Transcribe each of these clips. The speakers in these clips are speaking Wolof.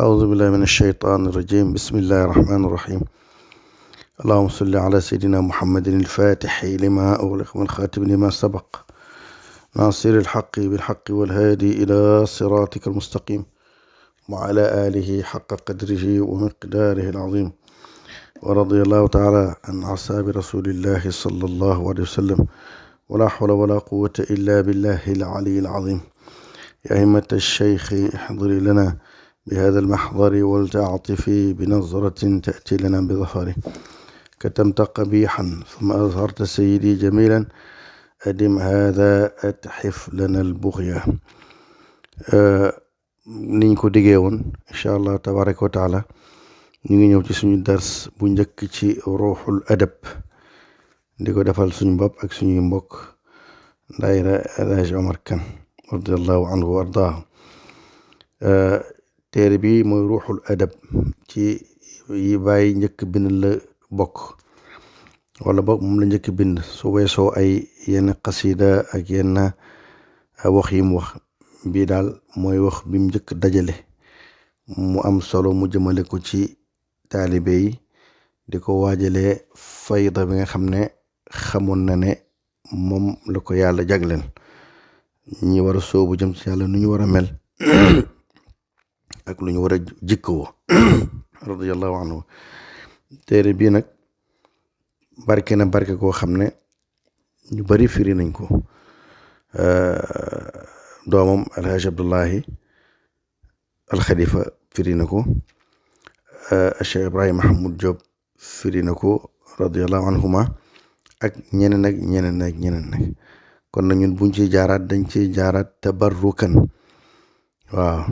أعوذ بالله من الشيطان الرجيم. بسم الله الرحمن الرحيم. اللهم صل على سيدنا محمد الفاتح لما أغلق والخاتم لما سبق ناصر الحق بالحق والهادي إلى صراطك المستقيم وعلى آله حق قدره ومقداره العظيم. ورضي الله تعالى عن أصحاب رسول الله صلى الله عليه وسلم ولا حول ولا قوة إلا بالله العلي العظيم. يا همة الشيخ احضري لنا بهذا المحضر ولتعطفي بنظرة تأتي لنا بظفره. كتمت قبيحا ثم أظهرت سيدي جميلا أدم هذا أتحف لنا البغية. niñ ko diggee woon incha allah tabaraka wa taala ñu ngi ñëw ci suñu dars bu njëkk ci ruuxul adab di ko defal suñu bopp ak suñuy mbokk daayira El Hadj Omar Kane radiallahu anhu wa ardaahu. téere bi mooy ruuxul adab ci yi bàyyi njëkk bind la bokk wala bokk moom la njëkk bind su weesoo ay yenn xasida ak yenn wax yi mu wax bii daal mooy wax bi mu njëkk dajale mu am solo mu jëmale ko ci taalibe yi di ko waajalee fayda bi nga xam ne xamoon na ne moom la ko yàlla jagleen ñi war a soobu jëm ci yàlla nu ñu war a mel ak lu ñu war a jikkoo radiyallahu anhu. téere bii nag barke na barke koo xam ne ñu bari firi nañ ko. doomam alhaji abdullahi alxalifa firi na ko, cheikh ibrahima mahamud Diop firi na ko radiyallahu anhuma ak ñeneen nag kon nag ñun buñ ci jaaraat dañ ci jaaraat tabarrukan. waaw,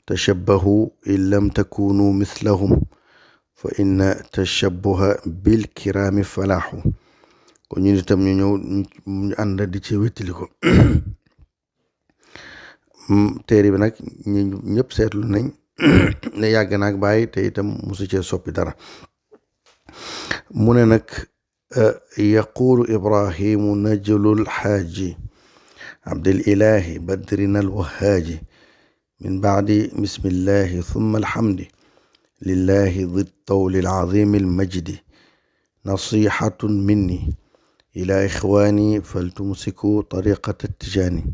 tashabbahu in lam takunu mislahum fa inna tashabbuha bil kirami falaahu. kon ñun itam ñu ñëw ñu ànd di ci wéttali ko. téere bi nag ñu ñëpp seetlu nañ ne yàgg naag bàyyi te itam musu cee soppi dara. mu ne nag yaqulu ibrahimu najlul xaaji abdil ilahi badrina alwahaaji min baadi bismillahi thumma alhamdi lillahi di tawli alazimi almajdi nasihatun minni ila ixwani faltumsiku tariqata tijaani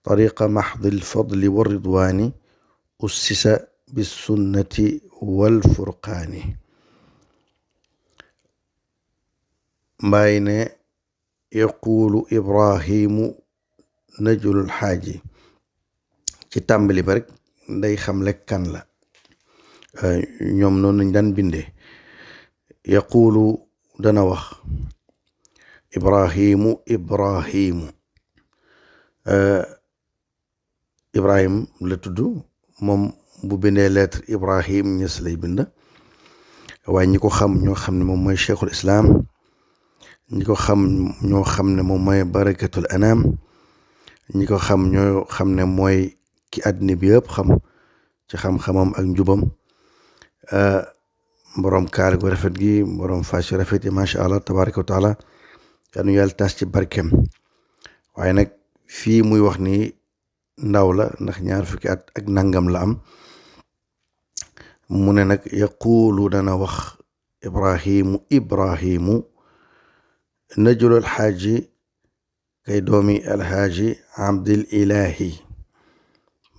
طريق محض الفضل والرضوان أسس بالسنة والفرقان. بين يقول إبراهيم نجل الحاج ci tàmbali ba rek day xamle kan la. ñoom noonu lañ daan bindee. yaqulu dana wax Ibrahimu Ibrahim la tudd moom. bu bindee lettre Ibrahim Ñas lay bind, waaye ñi ko xam ñoo xam ne moom mooy cheikhul islam, ñi ko xam ñoo xam ne moom mooy barakatul anam, ñi ko xam ñoo xam ne mooy ki àddina bi yëpp xam ci xam-xamam ak njubam. borom kaal gu rafet gi, borom fas yu rafet yi macha allah tabaraka wa taala, yàlla yàlla tas ci barkeem. waaye nag fii muy wax ni ndaw la ndax 20 fukki at ak nangam la am. mu ne nag yaquulu dana wax ibrahimu najlu alxaaji kay doomi alxaaji abdil ilahi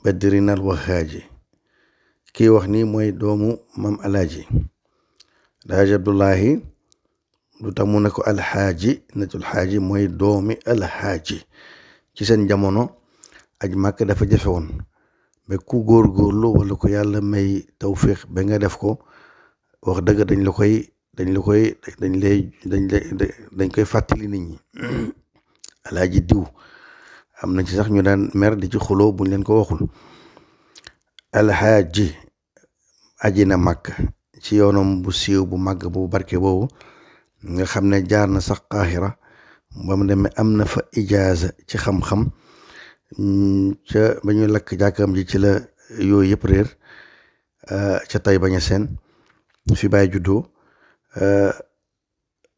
badrina alwahaaji. kii wax ni mooy doomu mam alaaji abdullahi. lu tax mu ne ko alxaaji najlu alxaaji mooy doomi alxaaji. ci seen jamono aj màkk dafa jafe woon ba ku góorgóorlu wala ko yàlla may tawfiq ba nga def ko, wax dëgg dañ koy fàttali nit ñi. alaaji diw am na ci sax ñu daan mer di ci xuloo buñ leen ko waxul. alxaaji aji na màkk ci yoonam bu siiw bu màgg bu barke boobu nga xam ne jaar na sax Qahira ba mu demee am na fa ijaaza ci xam-xam. ca ba ñu lakk jàkkam ji ci la yooyu yëpp réer. ca Tayba Ñaseen fi bàyyi juddoo.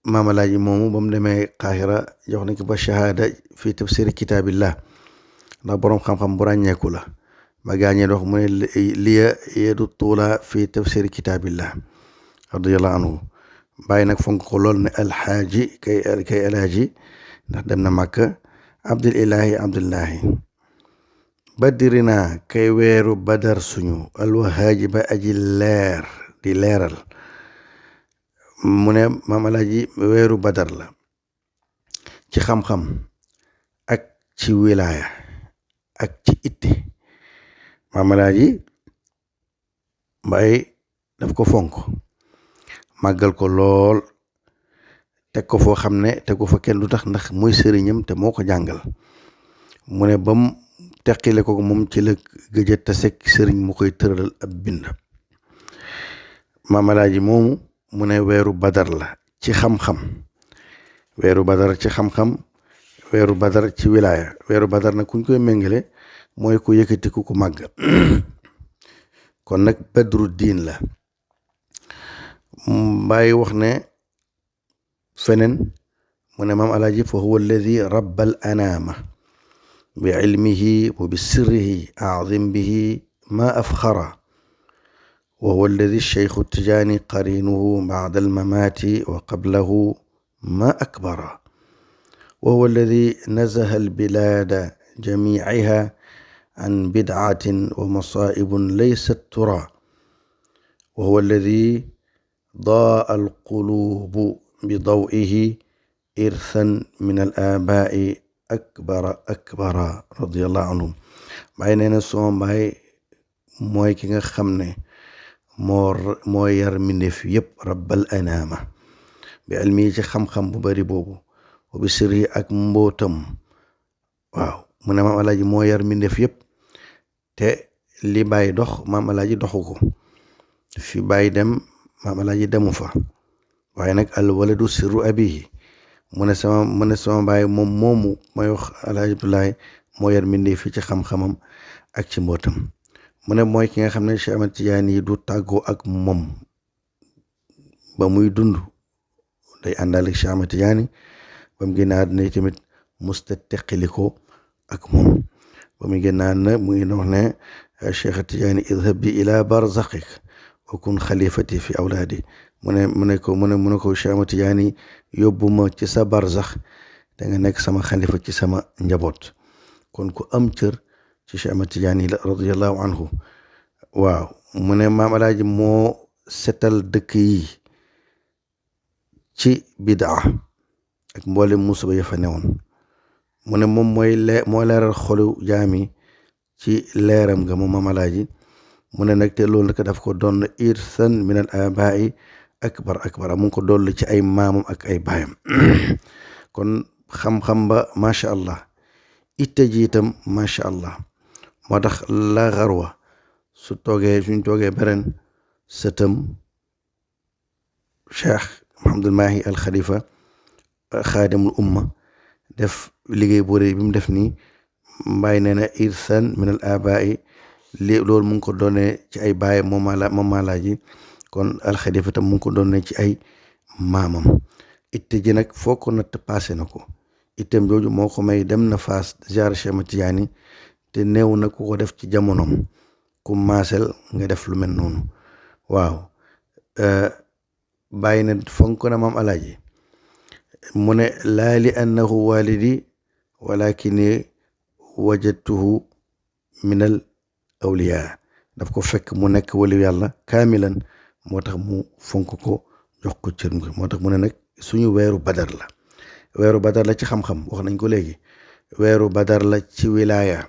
maamalaaji moomu ba mu demee Qahira jox nañ ko ba shahada fi tafsir kitaabillah ndax boroom xam-xam bu ràññeeku la. ba gaañee dox mu ne liya yeedu tuula fi tafsir kitaabillah radiyallahu anhu. bàyyi nag fonk ko lool ne alxaaji kay alaaji ndax dem na Makka. abdulilahi abdullahi badrina kay weeru badar suñu alwahaaji ba aji leer di leeral. mu ne maam alaaji weeru badar la ci xam-xam ak ci wilaaya ak ci itte. maam alaaji Baay daf ko fonk màggal ko lool teg ko foo xam ne teg ko fa kenn du tax ndax muy sëriñam te moo ko jàngal. mu ne bam teqile ko moom ci la gëj a tasek sëriñ mu koy tëralal ab bind. maam alaaji moomu mu ne weeru badar la ci xam-xam, weeru badar ci xam-xam, weeru badar ci wilaaya. weeru badar nag kuñ koy méngale mooy ku yëkkatiku ku màgg kon nag badru diin la. Baay wax ne feneen mu ne maam alaaji fa huwa alladi rabba al anaama bi ilmihi wa bi sirrihi azim bihi ma afxara wa huwa alladi cheikhu tijaani qarinuhu bacda almamaati wa qablahu ma akbara wa huwa alladi nazaha albilaada jamiicaha an bidcatin wa masaa'ibun laysat tura wa huwa alladi ضاء القلوب بضوئه إرثا من الآباء أكبر رضي الله عنهم. Baay nee na suma baay mooy ki nga xam ne moo yar mbindeef yëpp rabbal anaama bi ilmi ci xam-xam bu bari boobu wa bi sirri ak mbootam. waaw mu ne maam alaaji moo yar mbindeef yëpp te li Baay dox maam alaaji doxu ko. fi Baay dem maam alaaji demu fa. waaye nag al waladu sirru abihi mu ne sama baay moom moomu may wax alaaji Abdoulaye moo yar mbindee fi ci xam-xamam ak ci mbootam. mu ne mooy ki nga xam ne Cheikh Ahmad Tidiane yi du tàggoo ak moom ba muy dund day àndaale ak Cheikh Ahmad Tidiane ba mu génn àdduna tamit musta teqaliko ak moom. ba mu génn àdduna mu ngi wax ne Cheikh Tidiane idhab bi ila barzakik wa kun xalifati fi awlaadi. mu ne ko Cheikh Ahmad Tidiane yóbbu ma ci sa barzax da nga nekk sama xalifa ci sama njaboot. kon ku am cër ci Cheikh Ahmad Tidiane la radiyallahu anhu. waaw mu ne maam alaaji moo setal dëkk yi ci bidaa ak mboolem musiba ya fa newoon. mu ne moom moo leeral xolu jaami ci leeram nga moom maam alaaji. mu ne nag te loolu nag daf ko doon irsan min al abaai akbar mu ngi ko dolli ci ay maamam ak ay baayam. kon xam-xam ba macha allah itte ji itam macha allah moo tax la xarwa suñ toogee beren sëtam Cheikh Mouhamadul Mahi al Khalifa xaadimul umma def liggéey bu rëy bi mu def nii. Baay nee na irsan min al abaai loolu mu ngi ko doonee ci ay baayam moom maalaaji. kon alxalifa tam mu ngi ko doonee ci ay maamam. itte ji nag foo ko natt passé na ko. itteem jooju moo ko may dem na Faas ziyaara Cheikh Ahmad Tidiane te néew na ku ko def ci jamonoom ku maasel nga def lu mel noonu. waaw bàyyi na fonk na maam alaaji. mu ne laa li annahu walidi walakini wajadtuhu minal awliya. daf ko fekk mu nekk waliyu yàlla kaamilan moo tax mu fonk ko jox ko cër moo tax mu ne nag suñu weeru badar la. weeru badar la ci xam-xam wax nañ ko léegi. weeru badar la ci wilaaya.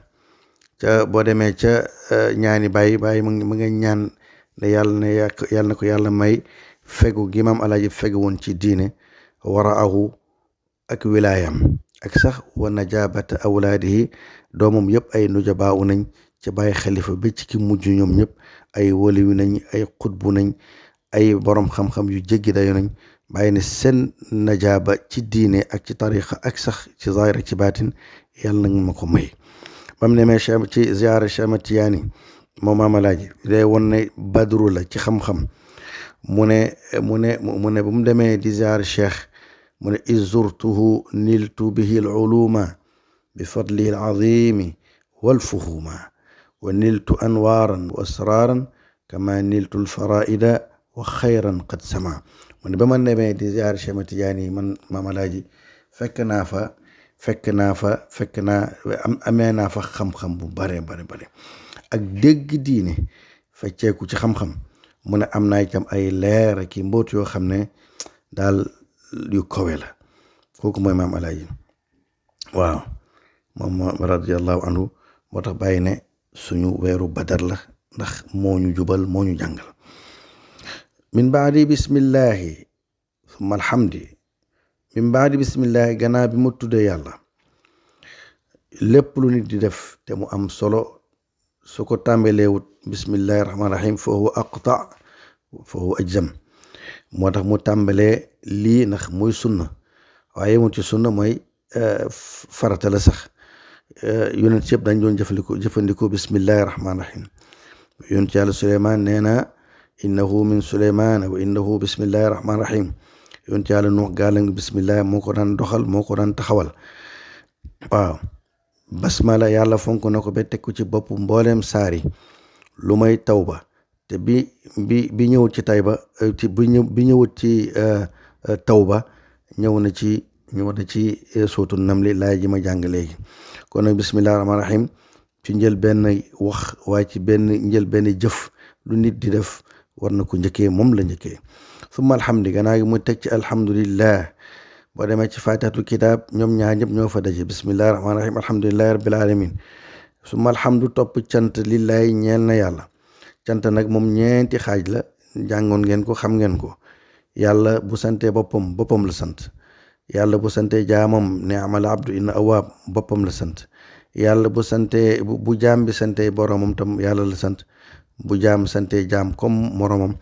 ca boo demee ca ñaani bàyyi mu nga ñaan ne yàlla na ko yàlla may fegu gi maam alaaji fegu woon ci diine waraahu ak wilaayam ak sax wa najabata awlaadihi doomam yëpp ay nujabaawu nañ ci bàyyi xalifa bi ci ki mujj ñoom ñëpp ay waliyu nañ ay xutbu nañ ay borom xam-xam yu jéggi dayo nañ. bàyyi ne seen najaaba ci diine ak ci tariqa ak sax ci zaahir ak ci baatin yàlla nag ma ko may. ba mu demee ci ziyaara Cheikh Ahmad Tidiane moom maam alaaji day won ne badru la ci xam-xam. mu ne ba mu demee di ziyaara cheikh mu ne izurtuhu niltu bihi al uluma bi fadlihi al azimi wal fuhuma wa niltu anwaaran wa asraaran kama niltu alfaraida wa xayran qad sama mu ne ba ma demee di ziyaar Cheikh Ahmad Tidiane man Maam Alaaji fekk naa amee naa fa xam-xam bu bare ak dégg diine fecceeku ci xam-xam mu ne am naa itam ay leer ak i mbóot yoo xam ne daal yu kawe la. kooku mooy Maam Alaaji waaw moom radiyallahu anhu moo tax bàyyi ne suñu weeru badar la ndax moo ñu jubal moo ñu jàngal. min baadi bismillahi summa alhamdi min baadi bismillahi gannaaw bi mu tuddee yàlla lépp lu nit di def te mu am solo su ko tàmbaleewut bismillahi rahmaani rahim fa huwa aqta fa huwa ajzam moo tax mu tàmbalee lii ndax muy sunna waaye mu ci sunna mooy farata la sax yonent yëpp dañ doon jëfandikoo bismillahi rahmaani rahim yonent yàlla Suleymaan nee na innahu min Suleymaan wa innahu bismillahi rahmaani rahim yonent yàlla Nuux gaalam bismillahi moo ko daan doxal moo ko daan taxawal waaw basmala yàlla fonk na ko ba teg ko ci bopp mbooleem saari lu may tawba te bi ñëwut ci tayba bi ñëwut ci tawba ñëw na ci sootu namli laay ji ma jàng léegi kon nag bismillahi rahmaani rahim ci njël benn wax waaye ci njël benn jëf lu nit di def war na ko njëkkee moom la njëkkee summa alhamdi gannaaw gi mu teg ci alhamdulillah boo demee ci fatihatul kitab ñoom ñaar ñëpp ñoo fa daje bismillahi rahmaani rahim alhamdulillahi rabbil alamin summa alhamdu topp cant lillahi ñeel na yàlla cant nag moom ñeenti xaaj la jàngoon ngeen ko xam ngeen ko yàlla bu santee boppam la sant yàlla bu santee jaamam ni'mal abdu inna awwaab boppam la sant yàlla bu jaam bi santee boromam tam yàlla la sant bu jaam santee jaam comme moromam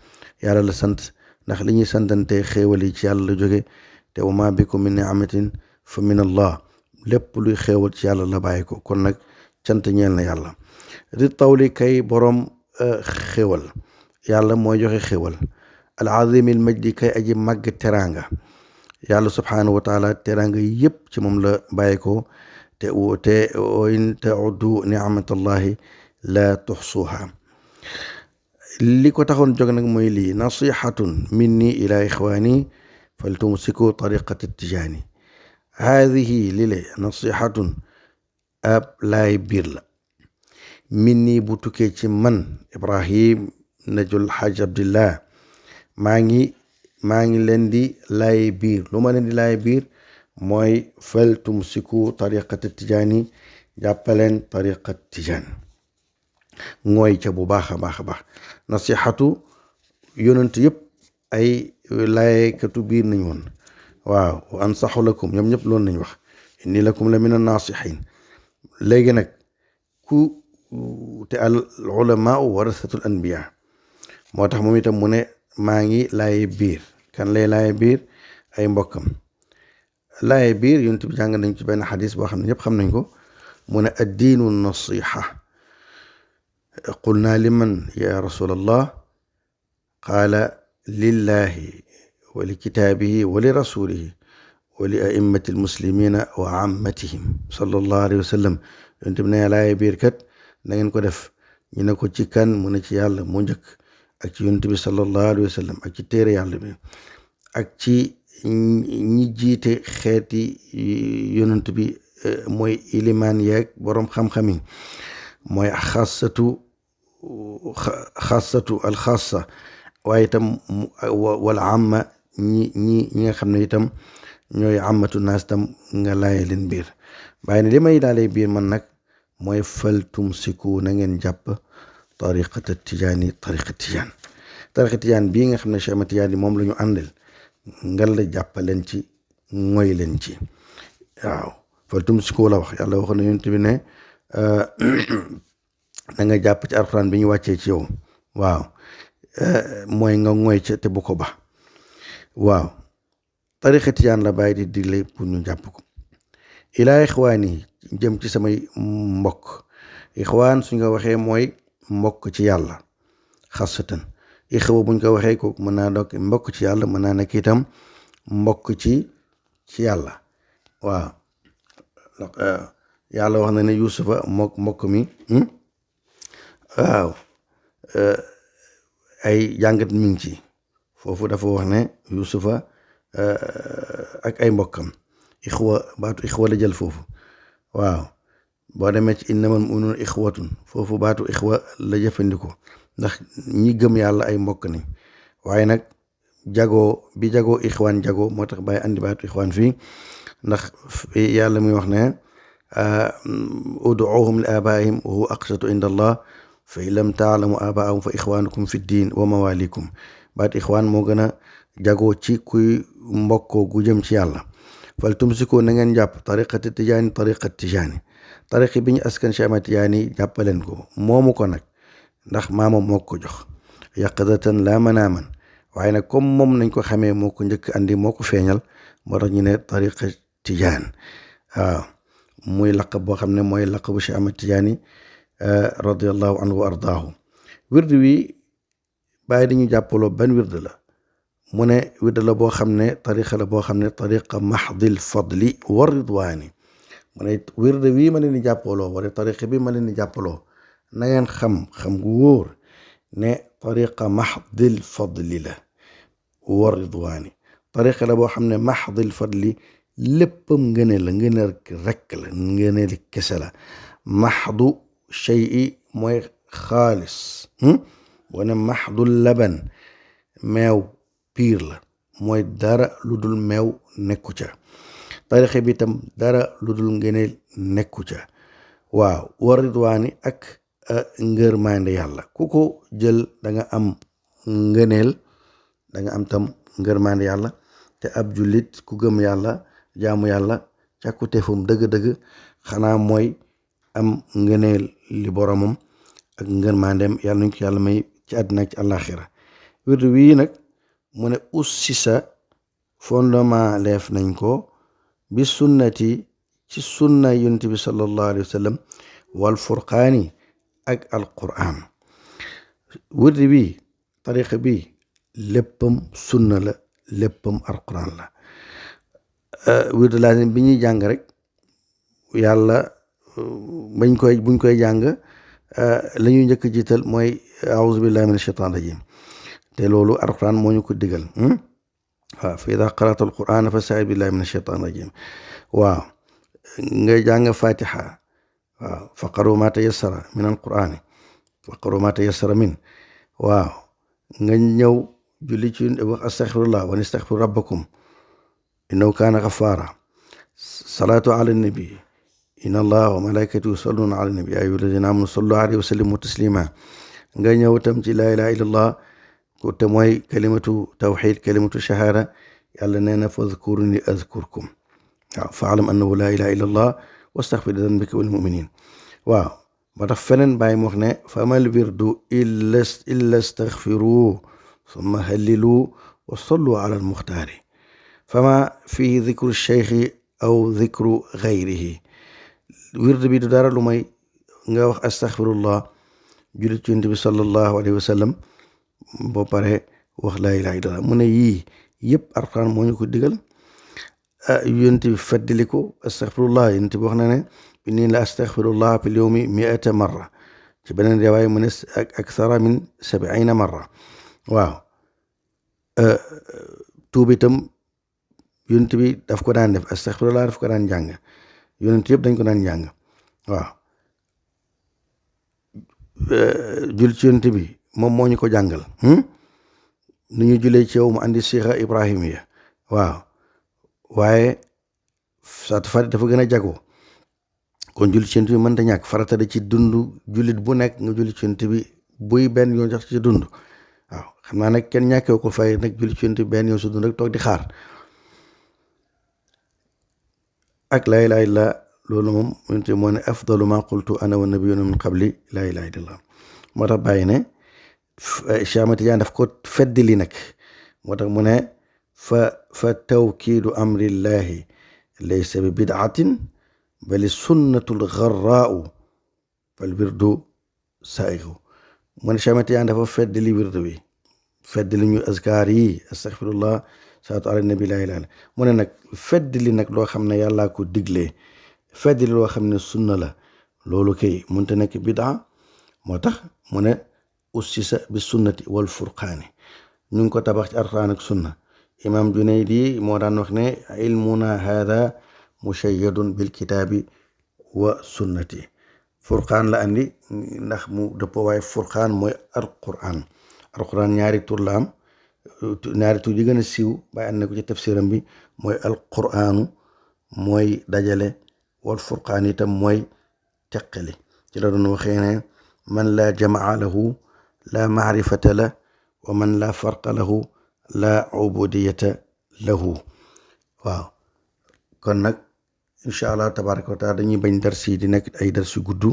yàlla la sant ndax li ñuy santante xéewal yi ci yàlla la jóge te wa ma bikum min ni'matin fa min allah lépp luy xéewal ci yàlla la bàyyi ko kon nag cant ñeel na yàlla di tawli kay borom xéewal yàlla mooy joxe xéewal al azimil majdi kay aji màgg teraanga yàlla subhanahu wa taala teraanga yëpp ci moom la bàyyi ko te in ta'uddu ni'matallahi la tuxsuha li ko taxoon jóg nag mooy lii nasihatun minni ila ixwani faltumsiku tariqati tijaani haadihi li le nasihatun ab laay biir la minni bu tukkee ci man Ibrahim Najul Haj Abdillah maa ngi leen di laay biir lu ma leen di laay biir mooy faltumsiku tariqati tijaani jàppaleen tariqat tijaan ngooy ca bu baax a baax nasihatu yonent yëpp ay laykatu biir nañ woon waaw wa ansaxu lakum ñoom ñëpp loolu nañ wax inni lakum la min an-nasihin léegi nag te al ulama warasatul anbiya moo tax moom itam mu ne maa ngi laaye biir kan lay laaye biir ay mbokkam laaye biir yonent bi jàng nañ ci benn xadis boo xam ne ñëpp xam nañ ko mu ne addiinu nasiha qulna liman ya rasulallah qaala lillahi wa li kitaabihi wa li rasulihi wa li a'immati almuslimina wa ammatihim sallallahu alayhi wa sallam yonent bi ne laaye biir kat na ngeen ko def ñu ne ko ci kan mu ne ci yàlla moo njëkk ak ci yonent bi sallallahu alayhi wa sallam ak ci téere yàlla bi ak ci ñi jiite xeeti yonent bi mooy ilimaan yeeg boroom xam-xam yi mooy xaasatu alxaasa waaye itam wala amma ñi nga xam ne itam ñooy amatu naas itam nga laaye leen biir bàyyi ne li may laalee biir man nag mooy fal tumsiku na ngeen jàpp tariqata tijaani tariqa tijaan bii nga xam ne Cheikh Ahmad Tidiane moom la ñu àndal ngal la jàppaleen ci mooy leen ci waaw fal tumsiku la wax yàlla waxoon na yonent bi ne na nga jàpp ci alxuraan bi ñu wàccee ci yow waaw mooy nga ngoy ca te bu ko ba waaw tariqa tijaan la bàyyi di digle pour ñu jàpp ko ilaa ixwaani jëm ci samay mbokk ixwaan suñ ko waxee mooy mbokk ci yàlla xasatan ixwa buñ ko waxee ko mën naa doog mbokk ci yàlla mën naa nekk itam mbokk ci yàlla waaw yàlla wax na ne yusufa mbokk mi waaw ay jàngat mi ngi ci foofu dafa wax ne yusufa ak ay mbokkam baatu ixwa la jël foofu waaw boo demee ci innamal mu'minuuna ixwatun foofu baatu ixwa la jëfandikoo ndax ñi gëm yàlla ay mbokk nañ waaye nag jagoo ixwaan jagoo moo tax bàyyi andi baatu ixwaan fii ndax yàlla muy wax ne uduuhum li abaihim wa huwa aqsatu inda allah fa in lam taalamu abaahum fa ixwaanukum fi ddin wa mawalikum baat ixwaan moo gën a jagoo ci kuy mbokkoo gu jëm ci yàlla fal tumsikoo na ngeen jàpp tariqati tijaani tariqi bi ñu askan Cheikh Ahmad Tijaani jàppaleen ko moomu ko nag ndax maamam moo ko jox yaqadatan laa manaaman waaye nag comme moom nañ ko xamee moo ko njëkk andi moo ko feeñal moo tax ñu ne tariqa tijaan waaw muy laqab boo xam ne mooy laqabu Cheikh Ahmad Tijaani radiallahu anhu wa ardaahu wird wi bàyyi dañu jàppaloo ban wird la mu ne wird la boo xam ne tariqa la boo xam ne tariqa mahdil fadli wa ridwaani mu ne wird wi ma leen di jàppaloo wala tariqa bi ma leen di jàppaloo na ngeen xam gu wóor ne tariqa mahdil fadli la wa ridwaani tariqa la boo xam ne mahdil fadli léppam ngëneel la ngëneel rekk la ngëneel kese la mahdu shay'i mooy xaalis boo ne mahdul laban meew piir la mooy dara lu dul meew nekku ca tarixa bi tam dara lu dul ngëneel nekku ca waaw wa ridwaani ak ngërmande yàlla ku ko jël da nga am ngëneel da nga am tam ngërmande yàlla te ab jullit ku gëm yàlla jaamu yàlla càkkuteefum dëgg-dëgg xanaa mooy am ngëneel li boromam ak ngërmandeem yàlla nañ ko yàlla may ci àddina ak ci àllaaxira wirdu wii nag mu ne ussisa fondement leef nañ ko bi sunnati ci sunna yonent bi sallallahu alayhi wa sallam wal furqaani ak alquran wirdu bi tariqa bi léppam sunna la léppam alquran la wirdu lazim bi ñuy jàng rek yàlla buñ koy jàng la ñuy njëkk jiital mooy a'uuzu billahi min ashaitan rajim te loolu alquran moo ñu ko digal waaw fa ida qara'ta alquran fasta'id billahi min ashaitan rajim waaw nga jàng fatiha waaw faqaru ma tayassara min alqurani faqaru ma tayassara min waaw nga ñëw julli ci wax astaghfirullah wa nastaghfiru rabbakum innahu kaana ghaffara salatu ala nabi inna allaha wa malaikatahu yusalluna ala nabi ya ayyuhalladhina amanu sallu alayhi wa sallimu taslima nga ñëw tam ci la ilaha illallah ko te mooy kalimatu tawxid kalimatu shahada yàlla nee na fadhkuruni azkurkum waaw fa'lam annahu la ilaha illallah wastaghfir li dhanbika wal mu'minin waaw moo tax feneen bàyyi mu wax ne famal wirdu illa astaghfiru thumma hallilu wa sallu ala al muxtaari fama fihi dhikru cheikhi aw dhikru ghayrihi wird bi du dara lu may nga wax astaghfirullah jullit ci yonent bi sallallahu alayhi wa sallam boo pare wax laa ilaaha illallah mu ne yii yëpp alxuraan moo ñu ko digal yonent bi feddali ko astaghfirullah yonent bi wax na ne inni la astaghfirullah fil yawmi 100 marra ci beneen riwaaya mu ne akthara min 70 marra waaw tuub itam yonent bi daf ko daan def astaghfirullah daf ko daan jàng yonent yëpp dañ ko daan jàng waaw jul ci yonent bi moom moo ñu ko jàngal nu ñu julee ci yow mu andi sixa ibrahimiya waaw waaye saat fari dafa gën a jagoo kon julli ci yonent bi mënta ñàkk farata da ci dund jullit bu nekk nga julli ci yonent bi buy benn yoon sax ci dund waaw xam naa nag kenn ñàkkee ko fay nag julli ci yonent bi benn yoon su dund rek toog di xaar ak laa ilaaha illallaah loolu moom yonent bi moo ne afdalu ma qultu ana wa nabiyyuna min qabli laa ilaaha illallaah moo tax bàyyi ne Cheikh Ahmad Tidiane daf ko feddali nag moo tax mu ne fa tawkiidu amrillahi laysa bi bid'atin bali sunnatul gharraa'u fal wirdu saa'igu mu ne Cheikh Ahmad Tidiane dafa feddali wirdu bi feddali ñu azkaar yi astaghfirullah salaatu ala nabi laa ilaaha illallaah mu ne nag feddali nag loo xam ne yàllaa ko diglee feddali loo xam ne sunna la loolu kay mënta nekk bid'a moo tax mu ne ussisa bi sunnati wal furqaani ñu ngi ko tabax ci alxuraan ak sunna. imam Junaydi moo daan wax ne ilmuna hada mushayyadun bil kitaabi wa sunnati. furqaan la andi ndax mu dëppoo waaye furqaan mooy alquran ñaari tur la am. ñaari tur yi gën a siiw bàyyi ànd na ko ci tafsiram bi mooy alquranu mooy dajale wal furqaan itam mooy teqali. ci la doon waxee ne man laa jamaa lahu laa maarifata la wa man laa farqa lahu laa ubudiyata lahu. waaw kon nag incha allah tabaraka wa taala dañuy bañ dars yi di nekk ay dars yu gudd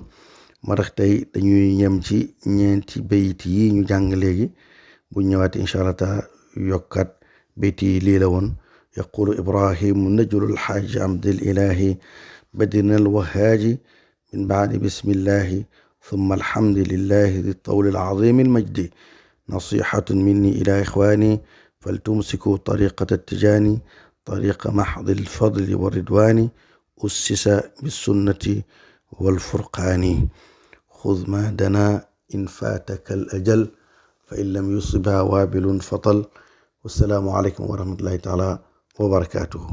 moo tax tey dañuy yem ci ñeenti bayit yi ñu jàng léegi. bu ñëwaat incha allah taala yokkaat bayt yi lii la woon. yaqulu ibrahimu najlul xaaji abdil ilahi badina alwahaaji min baadi bismillahi thumma alhamdulillahi di tawli alazimi almajdi nasihatun minni ila ixwani faltumsiku tariqata tijaani tariqa maxdi alfadli waridwani ussisa bisunnati walfurqaani xud ma dana in faataka al ajal fa in lam yusibha waabilun fatal. wassalaamu aleykum wa rahmatullahi taala wa barakatuhu.